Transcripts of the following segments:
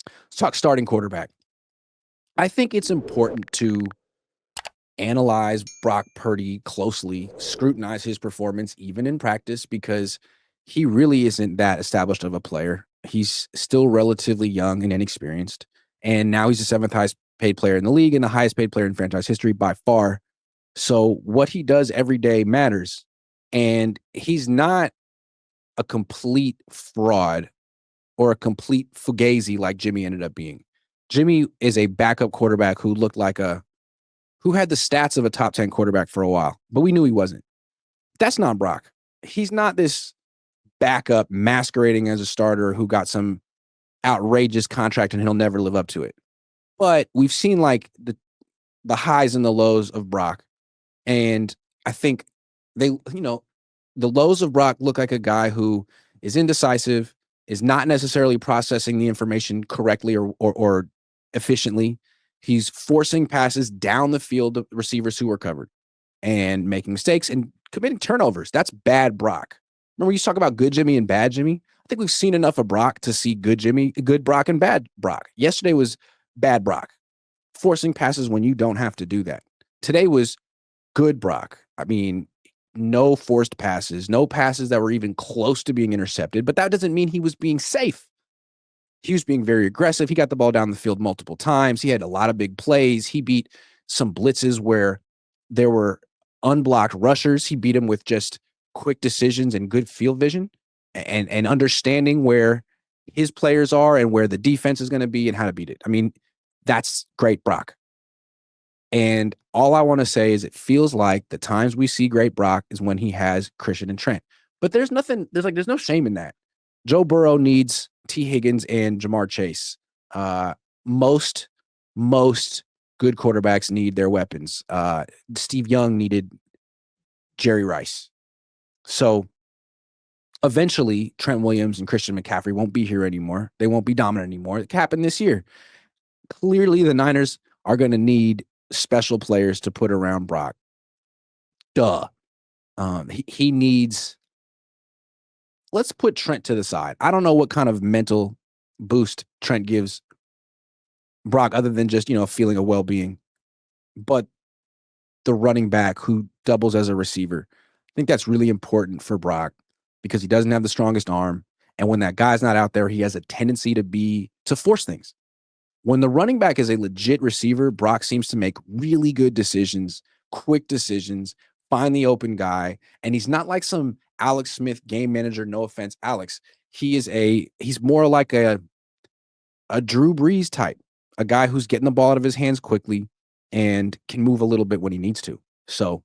Let's talk starting quarterback. I think it's important to analyze Brock Purdy closely, scrutinize his performance even in practice, because he really isn't that established of a player. He's still relatively young and inexperienced. And now he's the seventh highest paid player in the league and the highest paid player in franchise history by far. So what he does every day matters. And he's not a complete fraud or a complete fugazi like Jimmy ended up being. Jimmy is a backup quarterback who had the stats of a top 10 quarterback for a while, but we knew he wasn't. That's not Brock. He's not this backup masquerading as a starter who got some outrageous contract and he'll never live up to it. But we've seen like the highs and the lows of Brock. And I think the lows of Brock look like a guy who is indecisive, is not necessarily processing the information correctly or efficiently. He's forcing passes down the field to receivers who are covered and making mistakes and committing turnovers. That's bad Brock. Remember, you talk about good Jimmy and bad Jimmy? I think we've seen enough of Brock to see good Jimmy, good Brock, and bad Brock. Yesterday was bad Brock, forcing passes when you don't have to do that. Today was good Brock. I mean, no forced passes, no passes that were even close to being intercepted, but that doesn't mean he was being safe. He was being very aggressive. He got the ball down the field multiple times. He had a lot of big plays. He beat some blitzes where there were unblocked rushers. He beat them with just quick decisions and good field vision and understanding where his players are and where the defense is going to be and how to beat it. I mean, that's great Brock. And all I want to say is it feels like the times we see great Brock is when he has Christian and Trent. But there's no shame in that. Joe Burrow needs T. Higgins and Jamar Chase. Most good quarterbacks need their weapons. Steve Young needed Jerry Rice. So eventually Trent Williams and Christian McCaffrey won't be here anymore. They won't be dominant anymore. It happened this year. Clearly the Niners are going to need special players to put around Brock. Duh. He needs. Let's put Trent to the side. I don't know what kind of mental boost Trent gives Brock other than just, a feeling of well-being. But the running back who doubles as a receiver, I think that's really important for Brock because he doesn't have the strongest arm. And when that guy's not out there, he has a tendency to force things. When the running back is a legit receiver, Brock seems to make really good decisions, quick decisions, find the open guy. And he's not like some Alex Smith game manager. No offense, Alex. He's more like a Drew Brees type, a guy who's getting the ball out of his hands quickly and can move a little bit when he needs to. So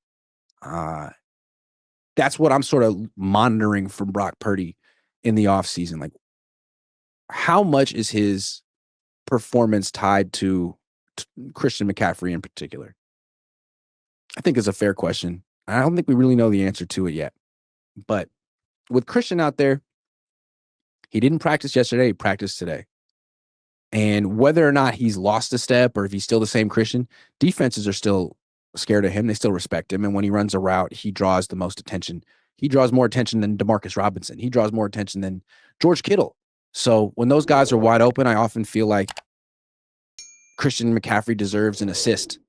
that's what I'm sort of monitoring from Brock Purdy in the offseason. Like, how much is his performance tied to Christian McCaffrey in particular? I think it's a fair question. I don't think we really know the answer to it yet. But with Christian out there, he didn't practice yesterday, he practiced today. And whether or not he's lost a step or if he's still the same Christian, defenses are still scared of him. They still respect him. And when he runs a route, he draws the most attention. He draws more attention than Demarcus Robinson. He draws more attention than George Kittle. So when those guys are wide open, I often feel like Christian McCaffrey deserves an assist